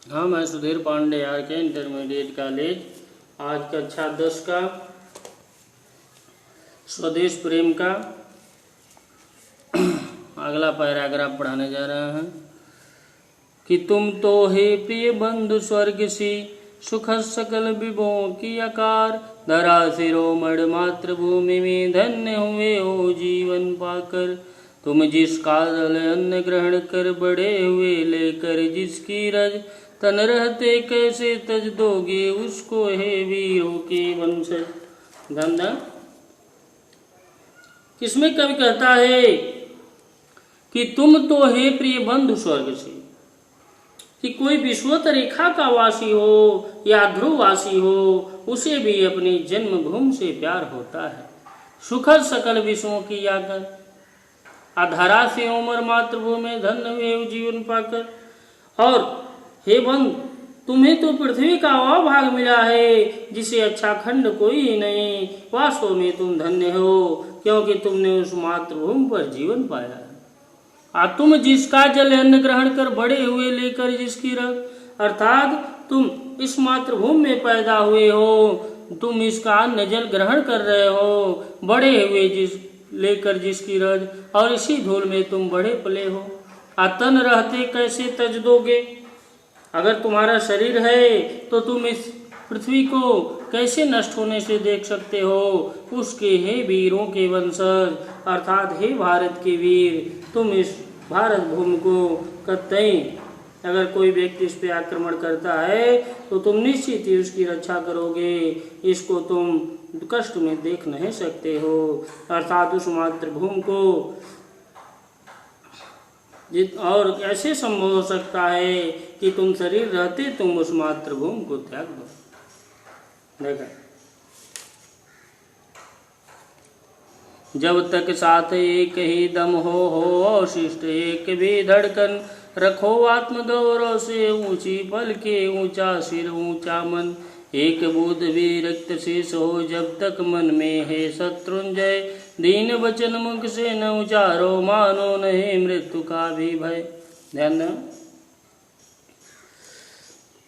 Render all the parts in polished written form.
हाँ, मैं सुधीर पांडे आर के इंटरमीडिएट कॉलेज। आज कक्षा 10 का स्वदेश प्रेम का अगला पैराग्राफ पढ़ाने जा रहे हैं कि तुम तो हे प्रिय बंधु स्वर्ग सी सुख सकल विभों की आकार, धरा शिरोमणि मातृभूमि में धन्य हुए हो जीवन पाकर। तुम जिस काजल अन्न ग्रहण कर बड़े हुए लेकर जिसकी रज, तन रहते कैसे तज दोगे उसको हे वीरों के वंशज। धन्य किसमें कवि कहता है कि तुम तो हे प्रिय बंधु स्वर्ग से, कि कोई विश्वत रेखा का वासी हो या ध्रुववासी हो, उसे भी अपनी जन्मभूमि से प्यार होता है। सुखद सकल विश्वों की आकर, अधरा से उमर मातृभूमि धन्य हुए जीवन पाकर। और हे बंधु, तुम्हें तो पृथ्वी का वह भाग मिला है जिसे अच्छा खंड कोई ही नहीं। वास्तव में तुम धन्य हो, क्योंकि तुमने उस मातृभूमि पर जीवन पाया है। तुम जिसका जल अन्न ग्रहण कर बड़े हुए लेकर जिसकी रग, अर्थात तुम इस मातृभूमि में पैदा हुए हो, तुम इसका अन्न जल ग्रहण कर रहे हो, बड़े हुए लेकर जिसकी रज, और इसी धूल में तुम बड़े पले हो। तन रहते कैसे तज दोगे, अगर तुम्हारा शरीर है तो तुम इस पृथ्वी को कैसे नष्ट होने से देख सकते हो। उसके हे वीरों के वंशज, अर्थात हे भारत के वीर, तुम इस भारत भूमि को कतई, अगर कोई व्यक्ति इस पे आक्रमण करता है तो तुम निश्चित ही उसकी रक्षा करोगे। इसको तुम कष्ट में देख नहीं सकते हो, अर्थात उस मातृभूमि को। और ऐसे संभव हो सकता है कि तुम शरीर रहते तुम उस मातृभूमि को त्याग दो। देखा, जब तक साथ एक ही दम हो अवशिष्ट एक भी धड़कन, रखो आत्म गौरव से ऊंची पल के ऊंचा सिर ऊंचा मन। एक बूंद भी रक्त शेष हो जब तक मन में है शत्रुंजय, दीन वचन मुख से न उचारो मानो नहीं मृत्यु का भी भय। ध्यान दें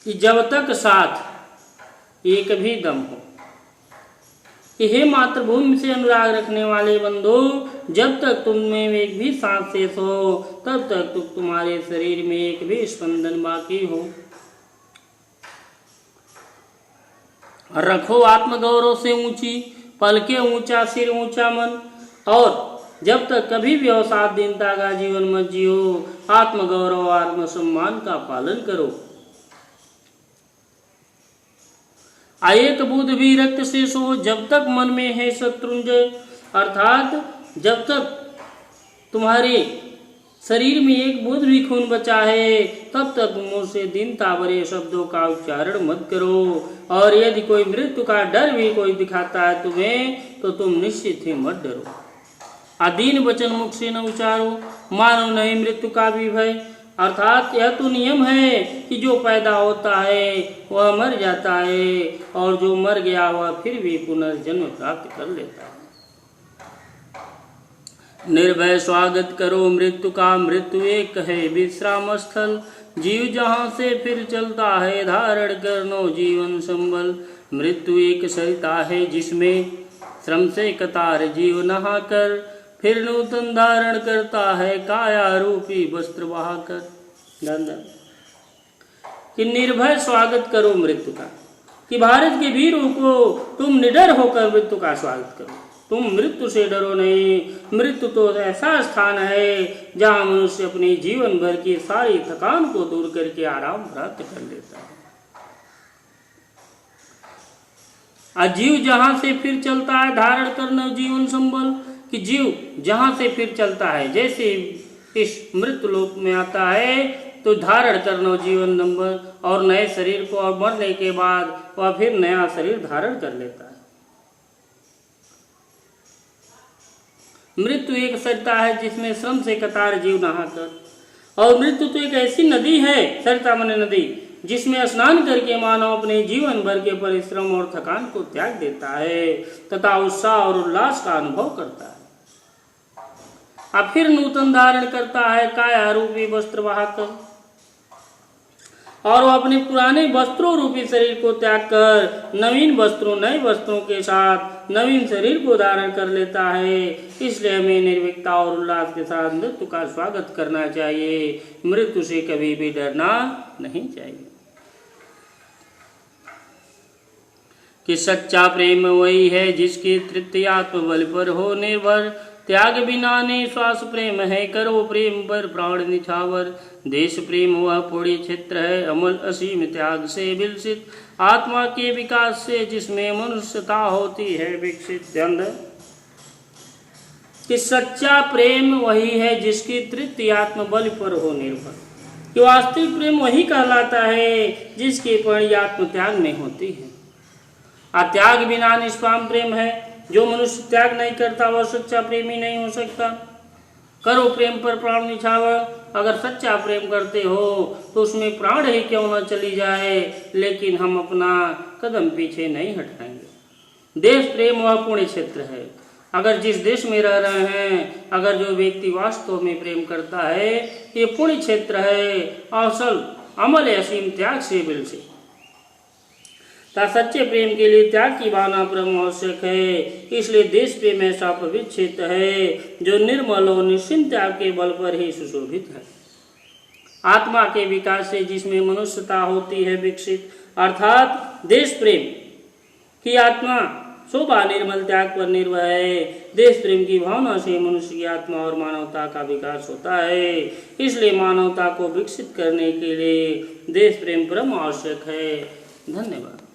कि जब तक साथ एक भी दम हो, कि हे मातृभूमि से अनुराग रखने वाले बंधु, जब तक तुम में एक भी सांस शेष हो तब तक तुम्हारे शरीर में एक भी स्पंदन बाकी हो। रखो आत्मगौरव से ऊंची पलके ऊंचा सिर ऊंचा मन, और जब तक कभी भी अवसाद दीनता का जीवन मत जियो, आत्मगौरव आत्मसम्मान का पालन करो। एक बूंद भी रक्त शेष हो जब तक मन में है शत्रुंजय, अर्थात जब तक तुम्हारे शरीर में एक बूंद भी खून बचा है तब तक मुंह से दीनता भरे शब्दों का उच्चारण मत करो। और यदि कोई मृत्यु का डर भी कोई दिखाता है तुम्हें तो तुम निश्चित ही मत डरो। अदीन वचन मुख से न उचारो मानो नहीं मृत्यु का भी भय, अर्थात यह तो नियम है कि जो पैदा होता है वह मर जाता है, और जो मर गया वह फिर भी पुनर्जन्म प्राप्त कर लेता है। निर्भय स्वागत करो मृत्यु का, मृत्यु एक है विश्राम स्थल। जीव जहाँ से फिर चलता है धारण करनो जीवन संबल। मृत्यु एक सरिता है जिसमें श्रम से कतार जीव नहाकर, फिर नूतन धारण करता है काया रूपी वस्त्र बहाकर। कि निर्भय स्वागत करो मृत्यु का, कि भारत के वीरों को तुम निडर होकर मृत्यु का स्वागत करो। तुम मृत्यु से डरो नहीं। मृत्यु तो ऐसा स्थान है जहाँ मनुष्य अपनी जीवन भर की सारी थकान को दूर करके आराम प्राप्त कर लेता है। जीव जहाँ से फिर चलता है धारण करना जीवन संबल, कि जीव जहाँ से फिर चलता है, जैसे इस मृत्यु लोक में आता है तो धारण करना जीवन नंबर, और नए शरीर को और मरने के बाद वह फिर नया शरीर धारण कर लेता है। मृत्यु एक सरिता है जिसमें श्रम से कतार जीव नहाकर, और मृत्यु तो एक ऐसी नदी है, सरिता माने नदी, जिसमें स्नान करके मानव अपने जीवन भर के परिश्रम और थकान को त्याग देता है तथा उत्साह और उल्लास का अनुभव करता है। अब फिर नूतन धारण करता है काया रूपी वस्त्र बहाकर। और वो अपने पुराने वस्त्रों रूपी शरीर को त्याग कर नवीन वस्त्रों नए वस्त्रों के साथ नवीन शरीर को धारण कर लेता है। इसलिए हमें निर्भीकता और उल्लास के साथ मृत्यु का स्वागत करना चाहिए। मृत्यु से कभी भी डरना नहीं चाहिए। कि सच्चा प्रेम वही है जिसकी तृप्ति आत्मबल पर हो निर्भर। त्याग बिना निश्वास प्रेम है, करो प्रेम पर प्राण निछावर। देश प्रेम वह पुण्य क्षेत्र है, अमल असीम त्याग से विलसित। आत्मा के विकास से जिसमें मनुष्यता होती है विकसित। ध्यान दें कि सच्चा प्रेम वही है जिसकी तृप्ति आत्मबल पर हो निर्भर। कि वास्तविक प्रेम वही कहलाता है जिसकी परिणति आत्म त्याग में होती है। त्याग बिना निष्काम प्रेम है। जो मनुष्य त्याग नहीं करता वह सच्चा प्रेमी नहीं हो सकता। करो प्रेम पर प्राण निछावर। अगर सच्चा प्रेम करते हो तो उसमें प्राण ही क्यों न चली जाए, लेकिन हम अपना कदम पीछे नहीं हटाएंगे। देश प्रेम वह पुण्य क्षेत्र है। अगर जिस देश में रह रहे हैं, अगर जो व्यक्ति वास्तव में प्रेम करता है, ये पुण्य क्षेत्र है। असल अमल असीम त्याग से विलसित। सच्चे प्रेम के लिए त्याग की भावना परम आवश्यक है। इसलिए देश प्रेम ऐसा पवित्र क्षेत्र है जो निर्मल और निश्चिंत त्याग के बल पर ही सुशोभित है। आत्मा के विकास से जिसमें मनुष्यता होती है विकसित, अर्थात देश प्रेम की आत्मा शोभा निर्मल त्याग पर निर्भर है। देश प्रेम की भावना से मनुष्य की आत्मा और मानवता का विकास होता है। इसलिए मानवता को विकसित करने के लिए देश प्रेम परम आवश्यक है। धन्यवाद।